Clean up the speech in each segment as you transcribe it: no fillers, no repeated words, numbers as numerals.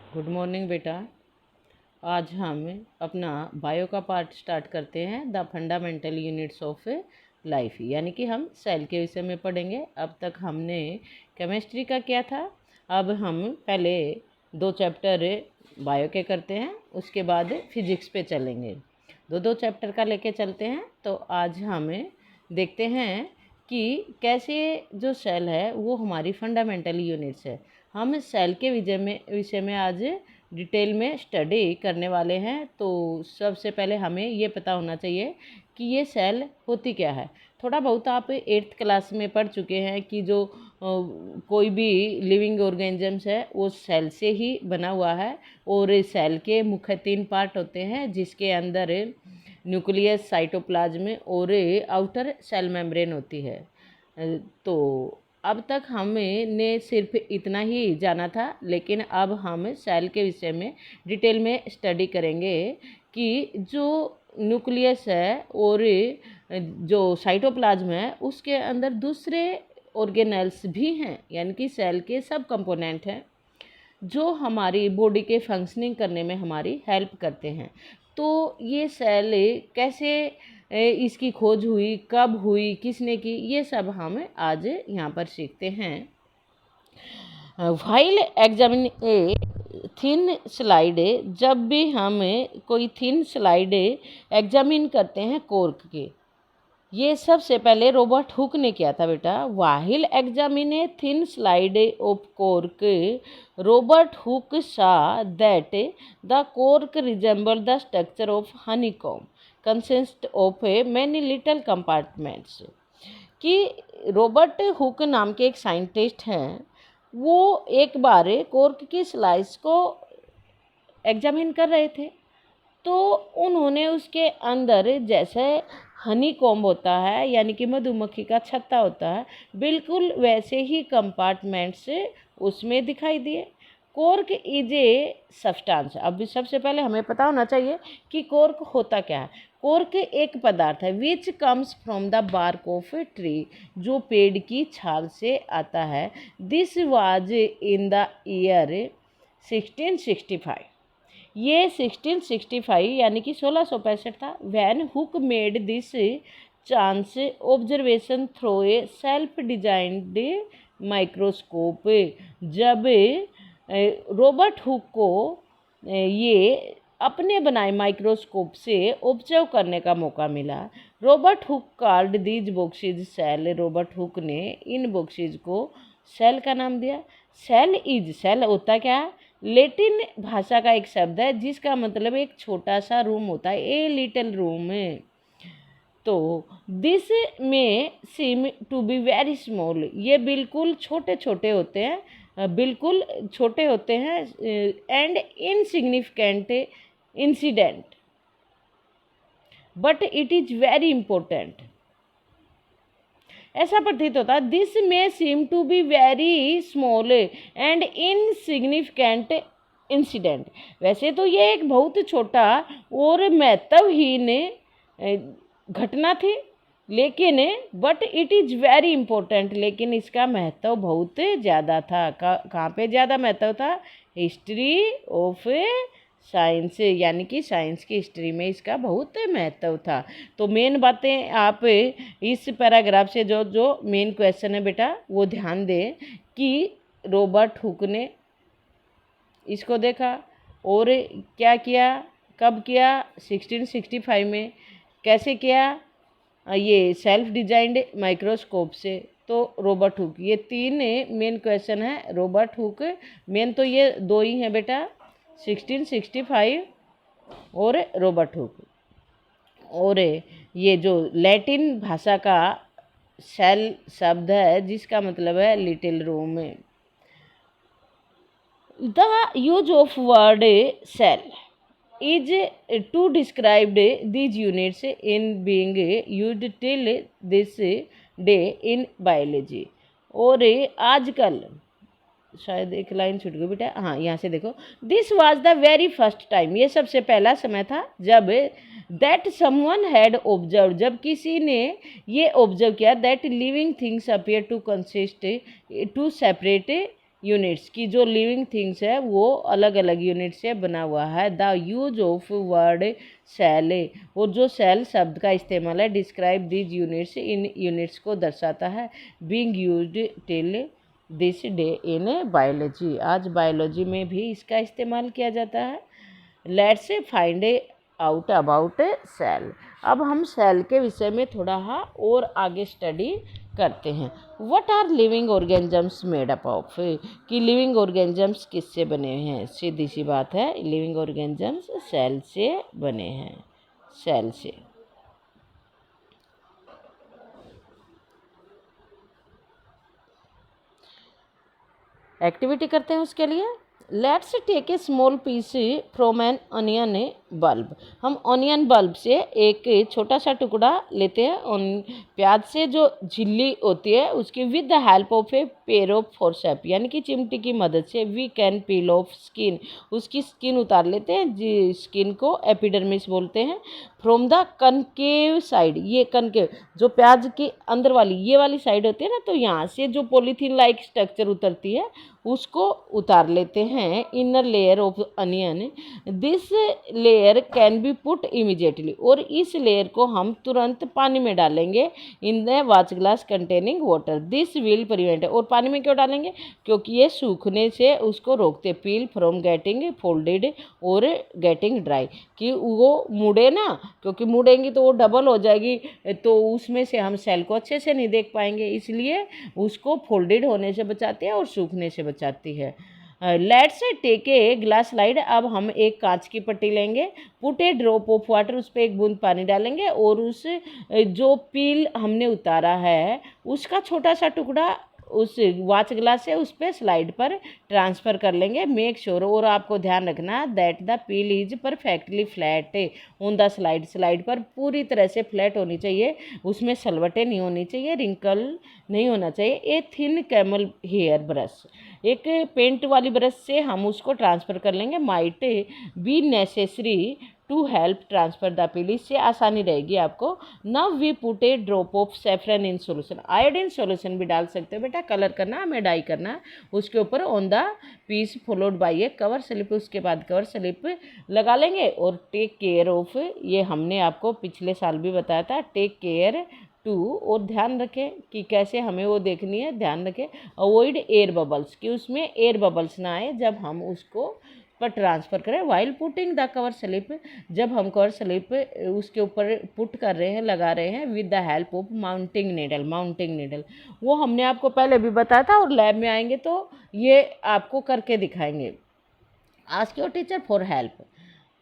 Good morning बेटा। आज हम अपना बायो का पार्ट स्टार्ट करते हैं, the fundamental units of life, यानी कि हम सेल के विषय में पढ़ेंगे। अब तक हमने केमिस्ट्री का किया था, अब हम पहले 2 चैप्टर बायो के करते हैं, उसके बाद फिजिक्स पे चलेंगे। दो चैप्टर का लेके चलते हैं। तो आज हम देखते हैं कि कैसे जो सेल है वो हमारी फंडामेंटल यूनिट्स है। हम सेल के विषय में आज डिटेल में स्टडी करने वाले हैं। तो सबसे पहले हमें ये पता होना चाहिए कि ये सेल होती क्या है। थोड़ा बहुत आप 8th क्लास में पढ़ चुके हैं कि जो कोई भी लिविंग ऑर्गेनिजम्स है वो सेल से ही बना हुआ है, और सेल के मुख्य 3 पार्ट होते हैं, जिसके अंदर न्यूक्लियस, साइटोप्लाज्म और आउटर सेल मेम्ब्रेन होती है। तो अब तक हमने सिर्फ इतना ही जाना था, लेकिन अब हम सेल के विषय में डिटेल में स्टडी करेंगे कि जो न्यूक्लियस है और जो साइटोप्लाज्म है उसके अंदर दूसरे ऑर्गेनेल्स भी हैं, यानी कि सेल के सब कंपोनेंट हैं जो हमारी बॉडी के फंक्शनिंग करने में हमारी हेल्प करते हैं। तो ये सेल कैसे इसकी खोज हुई, कब हुई, किसने की, ये सब हम आज यहाँ पर सीखते हैं। While examine a thin slide, जब भी हम कोई थिन स्लाइड एग्जामिन करते हैं कॉर्क के, ये सबसे पहले रॉबर्ट हुक ने किया था बेटा। While examine a thin slide of cork, Robert Hooke saw that the cork resemble the structure of honeycomb consist of many little compartments. कि रॉबर्ट हुक नाम के एक साइंटिस्ट हैं, वो एक बार कॉर्क की स्लाइस को एग्जामिन कर रहे थे। तो उन्होंने उसके अंदर जैसे हनी कॉम्ब होता है, यानी कि मधुमक्खी का छत्ता होता है, बिल्कुल वैसे ही कंपार्टमेंट्स उसमें दिखाई दिए। Cork is a substance. अब सबसे पहले हमें पता होना चाहिए कि कॉर्क होता क्या है। कॉर्क एक पदार्थ है which comes from the bark of a tree, जो पेड़ की छाल से आता है। This was in the year 1665। ये 1665 यानी कि 1665 था। When Hooke made this chance observation through a self designed microscope. जब रॉबर्ट हुक को ये अपने बनाए माइक्रोस्कोप से ऑब्जर्व करने का मौका मिला, Robert Hooke called these boxes cell. Robert Hooke ने इन बॉक्सेज को सेल का नाम दिया। सेल होता क्या है? लैटिन भाषा का एक शब्द है जिसका मतलब एक छोटा सा रूम होता है, ए लिटिल रूम। तो this may seem to be very small, ये बिल्कुल छोटे छोटे होते हैं, बिल्कुल छोटे होते हैं। And insignificant incident but it is very important, ऐसा प्रतीत होता है। This may seem to be very small and insignificant incident. वैसे तो ये एक बहुत छोटा और महत्वहीन घटना थी, लेकिन but it is very important, लेकिन इसका महत्व बहुत ज़्यादा था। कहाँ पे ज़्यादा महत्व था? हिस्ट्री ऑफ साइंस, यानी कि साइंस की हिस्ट्री में इसका बहुत महत्व था। तो मेन बातें आप इस पैराग्राफ से जो मेन क्वेश्चन है बेटा वो ध्यान दें कि रॉबर्ट हुक ने इसको देखा और क्या किया, कब किया? 1665 में। कैसे किया? ये सेल्फ डिजाइंड माइक्रोस्कोप से। तो रॉबर्ट हुक, ये 3 मेन क्वेश्चन है। रॉबर्ट हुक, मेन तो ये 2 ही हैं बेटा, 1665 और रॉबर्ट हुक। और ये जो लैटिन भाषा का सेल शब्द है जिसका मतलब है little room. The use of word cell is to describe these units in being used till this day in biology। और आजकल शायद एक लाइन छूट गई बेटा, हाँ यहाँ से देखो। This was the very first time, ये सबसे पहला समय था जब दैट समवन हैड ऑब्जर्व, जब किसी ने ये ऑब्जर्व किया that living things appear to consist to separate units की जो लिविंग थिंग्स है वो अलग अलग यूनिट से बना हुआ है। The use of word cell, और जो सेल शब्द का इस्तेमाल है डिस्क्राइब दीज यूनिट्स, इन यूनिट्स को दर्शाता है। Being used till this day in biology, आज बायोलॉजी में भी इसका इस्तेमाल किया जाता है। Let's find out about cell. अब हम सेल के विषय में थोड़ा और आगे स्टडी करते हैं। What are living organisms made up of, कि लिविंग ऑर्गेनिजम्स किससे बने हैं। सीधी सी बात है, लिविंग ऑर्गेनिजम्स सेल से बने हैं, सेल से। एक्टिविटी करते हैं उसके लिए। Let's take a small piece from an onion bulb. हम ऑनियन बल्ब से एक छोटा सा टुकड़ा लेते हैं, प्याज से जो झिल्ली होती है उसकी, with the help of a pair of forcep, यानी कि चिमटी की मदद से, we can peel off skin, उसकी स्किन उतार लेते हैं, स्किन को एपिडर्मिस बोलते हैं। फ्रॉम द कनकेव साइड, ये कनकेव जो प्याज की अंदर वाली ये वाली साइड होती है ना, तो यहाँ से जो पॉलीथीन लाइक स्ट्रक्चर उतरती है उसको उतार लेते हैं। Inner layer of onion, this layer can be put immediately, और इस लेयर को हम तुरंत पानी में डालेंगे। In the watch glass containing water, this will prevent, और पानी में क्यों डालेंगे, क्योंकि ये सूखने से उसको रोकते, पील फ्रॉम गेटिंग फोल्डेड और गेटिंग ड्राई, कि वो मुड़े ना, क्योंकि मुड़ेंगी तो वो डबल हो जाएगी, तो उसमें से हम सेल को अच्छे से नहीं देख पाएंगे, इसलिए उसको फोल्डेड होने से बचाते हैं और सूखने से बचाती है। Let's take a glass slide, अब हम एक कांच की पट्टी लेंगे। Put a drop of water, उस पर एक बूंद पानी डालेंगे, और उस जो पील हमने उतारा है उसका छोटा सा टुकड़ा उस वाच ग्लास से उस पर स्लाइड पर ट्रांसफ़र कर लेंगे। मेक श्योर, और आपको ध्यान रखना, that the peel is perfectly flat on the slide, slide पर पूरी तरह से फ्लैट होनी चाहिए, उसमें सलवटें नहीं होनी चाहिए, रिंकल नहीं होना चाहिए। A thin camel hair brush, एक पेंट वाली ब्रश से हम उसको ट्रांसफ़र कर लेंगे। Might be necessary to help transfer the peel, इससे आसानी रहेगी आपको। Now we put a drop of saffron in solution, iodine solution भी डाल सकते हो बेटा, कलर करना हमें डाई करना उसके ऊपर। On the piece followed by a cover slip, उसके बाद कवर स्लिप लगा लेंगे। और टेक केयर ऑफ, ये हमने आपको पिछले साल भी बताया था, टेक केयर टू, और ध्यान रखें कि कैसे हमें वो देखनी है, ध्यान रखें। अवॉइड एयर बबल्स, कि उसमें एयर बबल्स ना आए जब हम उसको पर ट्रांसफ़र करें। While putting the cover slip, जब हम कवर स्लिप उसके ऊपर पुट कर रहे हैं, लगा रहे हैं, with the help of mounting needle, mounting needle वो हमने आपको पहले भी बताया था, और लैब में आएंगे तो ये आपको करके दिखाएंगे। Ask your teacher for help,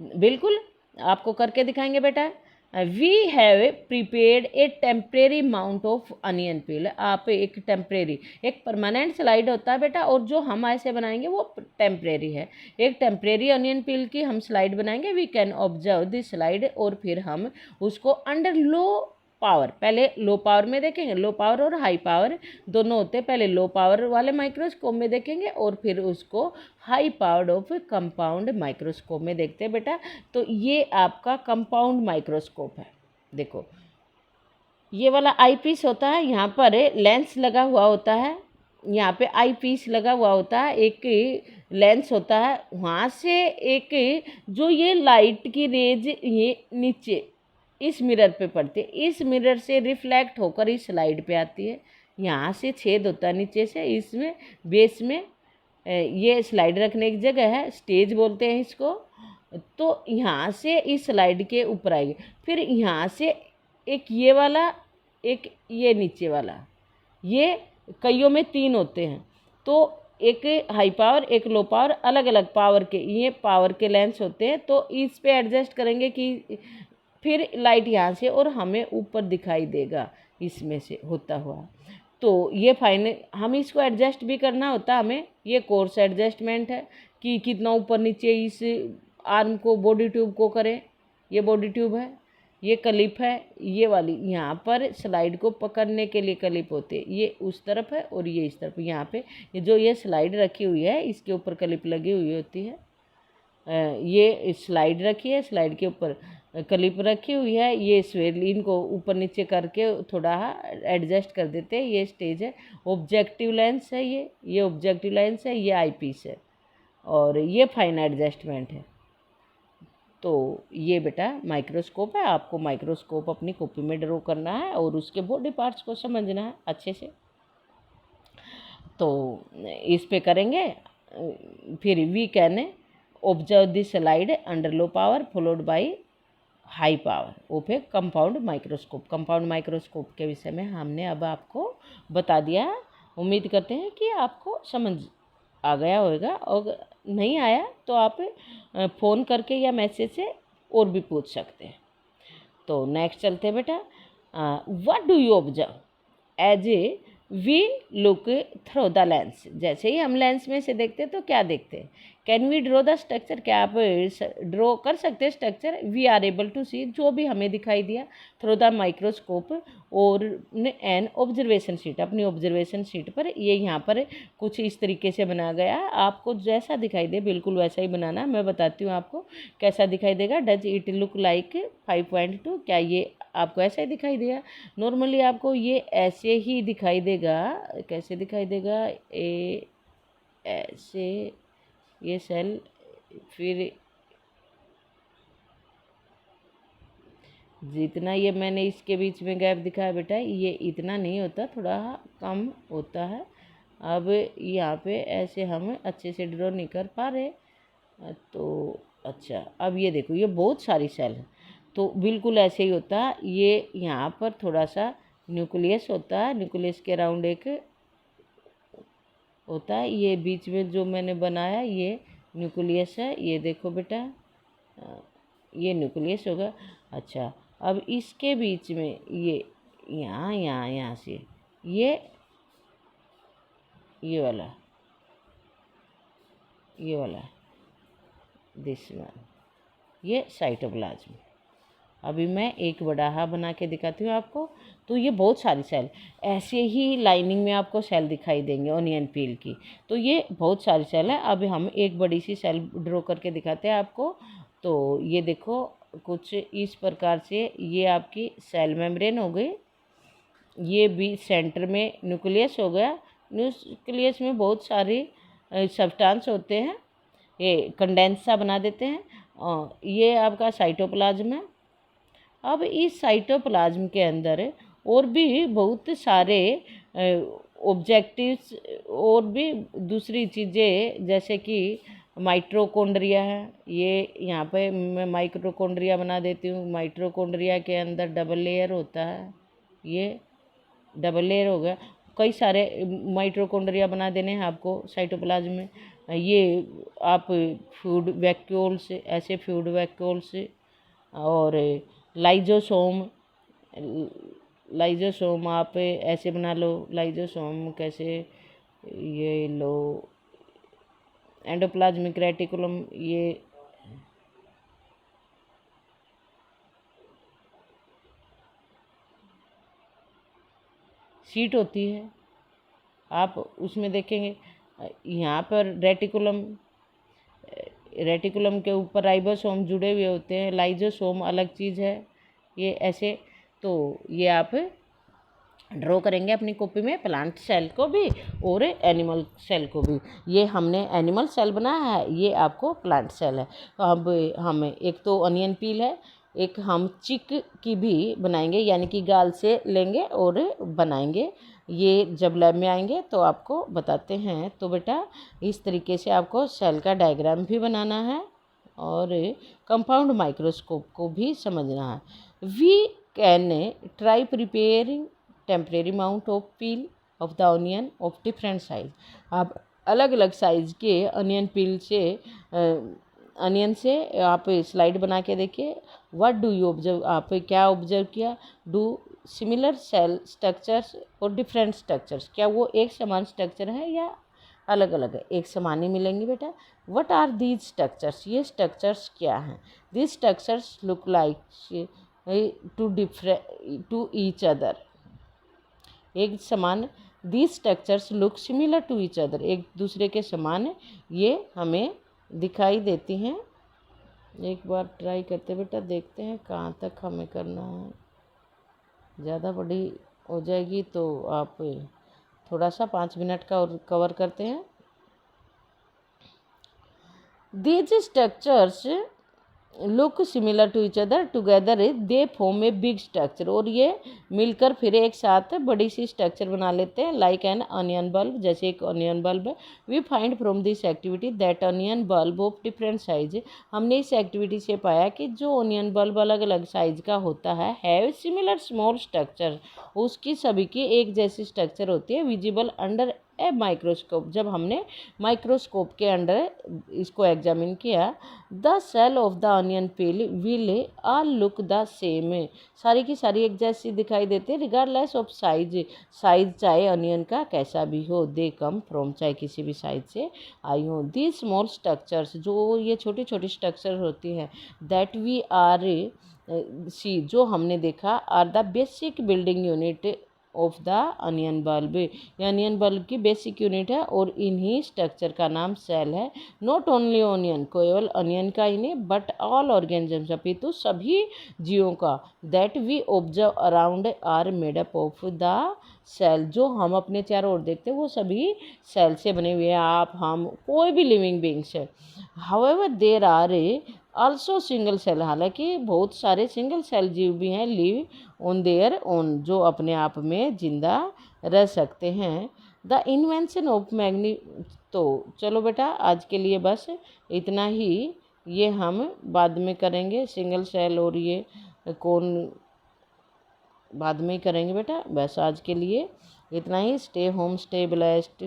बिल्कुल आपको करके दिखाएंगे बेटा। We have prepared a temporary mount of onion peel, आप एक टेम्परेरी, एक परमानेंट स्लाइड होता है बेटा, और जो हम ऐसे बनाएंगे वो टेम्परेरी है। एक टेम्परेरी अनियन पील की हम स्लाइड बनाएंगे। We can observe this slide, और फिर हम उसको अंडर लो पावर, पहले लो पावर में देखेंगे, लो पावर और हाई पावर दोनों होते हैं, पहले लो पावर वाले माइक्रोस्कोप में देखेंगे और फिर उसको high powered of compound microscope में देखते हैं बेटा। तो ये आपका कंपाउंड माइक्रोस्कोप है। देखो ये वाला आई पीस होता है, यहाँ पर लेंस लगा हुआ होता है, यहाँ पे आई पीस लगा हुआ होता है, एक लेंस होता है, वहाँ से एक जो ये लाइट की रेज ये नीचे इस मिरर पे पड़ती है, इस मिरर से रिफ्लेक्ट होकर इस स्लाइड पे आती है। यहाँ से छेद होता है नीचे से, इसमें बेस में ये स्लाइड रखने की जगह है, स्टेज बोलते हैं इसको। तो यहाँ से इस स्लाइड के ऊपर आएगी, फिर यहाँ से एक ये वाला, एक ये नीचे वाला, ये कईयों में 3 होते हैं, तो एक हाई पावर एक लो पावर, अलग अलग पावर के ये पावर के लेंस होते हैं। तो इस पे एडजस्ट करेंगे कि फिर लाइट यहाँ से और हमें ऊपर दिखाई देगा इसमें से होता हुआ। तो ये फाइनल हम इसको एडजस्ट भी करना होता है हमें, ये कोर्स एडजस्टमेंट है कि कितना ऊपर नीचे इस आर्म को, बॉडी ट्यूब को करें। ये बॉडी ट्यूब है, ये क्लिप है, ये वाली यहाँ पर स्लाइड को पकड़ने के लिए क्लिप होती है, ये उस तरफ है और ये इस तरफ। यहाँ पे ये जो ये स्लाइड रखी हुई है इसके ऊपर क्लिप लगी हुई होती है। ये स्लाइड रखी है, स्लाइड के ऊपर क्लिप रखी हुई है, ये स्वेलिन को ऊपर नीचे करके थोड़ा एडजस्ट कर देते हैं। ये स्टेज है, ऑब्जेक्टिव लेंस है, ये ऑब्जेक्टिव लेंस है, ये आईपीस है और ये फाइन एडजस्टमेंट है। तो ये बेटा माइक्रोस्कोप है। आपको माइक्रोस्कोप अपनी कॉपी में ड्रॉ करना है और उसके बॉडी पार्ट्स को समझना है अच्छे से। तो इस पे करेंगे। फिर we can observe the slide under low power followed by high power of a compound microscope. Compound microscope के विषय में हमने अब आपको बता दिया। उम्मीद करते हैं कि आपको समझ आ गया होगा, और नहीं आया तो आप फ़ोन करके या मैसेज से और भी पूछ सकते हैं। तो नेक्स्ट चलते हैं बेटा। What do you observe as a we look through the lens. जैसे ही हम लेंस में से देखते हैं तो क्या देखते हैं? Can we draw the structure, क्या आप ड्रॉ कर सकते हैं structure? We are able to see, जो भी हमें दिखाई दिया थ्रू द माइक्रोस्कोप और एन ऑब्जर्वेशन शीट। अपनी ऑब्जर्वेशन शीट पर ये यहाँ पर कुछ इस तरीके से बना गया है। आपको जैसा दिखाई दे बिल्कुल वैसा ही बनाना। मैं बताती हूँ आपको कैसा दिखाई देगा। डज इट लुक लाइक 5.2, क्या ये आपको ऐसा ही दिखाई देगा? नॉर्मली आपको ये ऐसे ही दिखाई देगा। कैसे दिखाई देगा? ऐसे ये सेल, फिर जितना ये मैंने इसके बीच में गैप दिखाया बेटा, ये इतना नहीं होता, थोड़ा कम होता है। अब यहाँ पे ऐसे हम अच्छे से ड्रॉ नहीं कर पा रहे। तो अच्छा, अब ये देखो, ये बहुत सारी सेल है, तो बिल्कुल ऐसे ही होता है। ये यहाँ पर थोड़ा सा न्यूक्लियस होता है, न्यूक्लियस के अराउंड एक होता है। ये बीच में जो मैंने बनाया ये न्यूक्लियस है। ये देखो बेटा, ये न्यूक्लियस होगा। अच्छा, अब इसके बीच में ये यहाँ से ये वाला दिस वन, ये साइटोप्लाज्म। अभी मैं एक बड़ा बना के दिखाती हूँ आपको। तो ये बहुत सारी सेल ऐसे ही लाइनिंग में आपको सेल दिखाई देंगे ओनियन पील की। तो ये बहुत सारी सेल है। अभी हम एक बड़ी सी सेल ड्रॉ करके दिखाते हैं आपको। तो ये देखो, कुछ इस प्रकार से ये आपकी सेल मेम्ब्रेन हो गई। ये भी सेंटर में न्यूक्लियस हो गया। न्यूक्लियस में बहुत सारी सब्सटेंस होते हैं, ये कंडेंसा बना देते हैं। ये आपका साइटोप्लाज्म है। अब इस साइटोप्लाज्म के अंदर और भी बहुत सारे ऑब्जेक्टिव्स और भी दूसरी चीज़ें, जैसे कि माइटोकॉन्ड्रिया है। ये यहाँ पे मैं माइटोकॉन्ड्रिया बना देती हूँ। माइटोकॉन्ड्रिया के अंदर डबल लेयर होता है, ये डबल लेयर हो गया। कई सारे माइटोकॉन्ड्रिया बना देने हैं आपको साइटोप्लाज्म में। ये आप फ्लूइड वैक्यूल्स, ऐसे फ्लूइड वैक्यूल्स और लाइजोसोम आप ऐसे बना लो। लाइजोसोम कैसे? ये लो, एंडोप्लाज्मिक रेटिकुलम, ये शीट होती है, आप उसमें देखेंगे। यहाँ पर रेटिकुलम के ऊपर राइबोसोम जुड़े हुए होते हैं। लाइजोसोम अलग चीज़ है। ये ऐसे, तो ये आप ड्रॉ करेंगे अपनी कॉपी में, प्लांट सेल को भी और एनिमल सेल को भी। ये हमने एनिमल सेल बनाया है, ये आपको प्लांट सेल है। अब हमें एक तो अनियन पील है, एक हम चिक की भी बनाएंगे, यानी कि गाल से लेंगे और बनाएंगे। ये जब लैब में आएंगे तो आपको बताते हैं। तो बेटा इस तरीके से आपको सेल का डायग्राम भी बनाना है और कंपाउंड माइक्रोस्कोप को भी समझना है। We can try preparing temporary mount of peel of the onion of different size. आप अलग अलग साइज़ के अनियन पील से अनियन से आप स्लाइड बना के देखिए। व्हाट डू यू ऑब्जर्व, आप क्या ऑब्जर्व किया? डू सिमिलर सेल स्ट्रक्चर्स और डिफरेंट स्ट्रक्चर्स, क्या वो एक समान स्ट्रक्चर है या अलग अलग है? एक समान ही मिलेंगे बेटा। व्हाट आर दीज स्ट्रक्चर्स, ये स्ट्रक्चर्स क्या हैं? These structures look like to each other, एक समान। These structures look similar to each other, एक दूसरे के समान ये हमें दिखाई देती हैं। एक बार ट्राई करते बेटा, देखते हैं कहाँ तक हमें करना है। ज़्यादा बड़ी हो जाएगी तो आप थोड़ा सा 5 मिनट का और कवर करते हैं। These structures look similar to each other, together they form a big structure. और ये मिलकर फिर एक साथ बड़ी सी स्ट्रक्चर बना लेते हैं, लाइक एन अनियन बल्ब, जैसे एक अनियन बल्ब है। We find from this activity that onion bulb of different size, हमने इस एक्टिविटी से पाया कि जो अनियन बल्ब अलग अलग साइज का होता है, हैव सिमिलर स्मॉल स्ट्रक्चर, उसकी सभी की एक जैसी स्ट्रक्चर होती है, विजिबल अंडर ए माइक्रोस्कोप। जब हमने माइक्रोस्कोप के अंडर इसको एग्जामिन किया, the cell of the onion peel will all look the same, सारी की सारी एक जैसी दिखाई देते हैं, रिगार्डलेस ऑफ साइज, साइज चाहे अनियन का कैसा भी हो, दे कम फ्रॉम, चाहे किसी भी साइज से आई हो। दी स्मॉल स्ट्रक्चर्स, जो ये छोटी छोटी स्ट्रक्चर होती हैं, दैट वी आर सी, जो हमने देखा, are the basic building unit of the onion bulb, ये अनियन बल्ब की बेसिक यूनिट है और इन्हीं स्ट्रक्चर का नाम सेल है। नॉट ओनली ऑनियन, केवल अनियन का ही नहीं, बट ऑल ऑर्गेनिजम्स, अपितु सभी जीवों का, that we observe around are made up of the cell, जो हम अपने चारों ओर देखते हैं वो सभी सेल से बने हुए हैं, आप, हम, कोई भी लिविंग बींग्स है। However there are also single cell, हालांकि बहुत सारे सिंगल सेल जीव भी हैं, लिव ऑन देयर ओन, जो अपने आप में जिंदा रह सकते हैं। द इन्वेंशन ऑफ मैग्नी, तो चलो बेटा आज के लिए बस इतना ही, ये हम बाद में करेंगे, सिंगल सेल और ये कौन बाद में ही करेंगे बेटा। बस आज के लिए इतना ही। Stay home, stay blessed.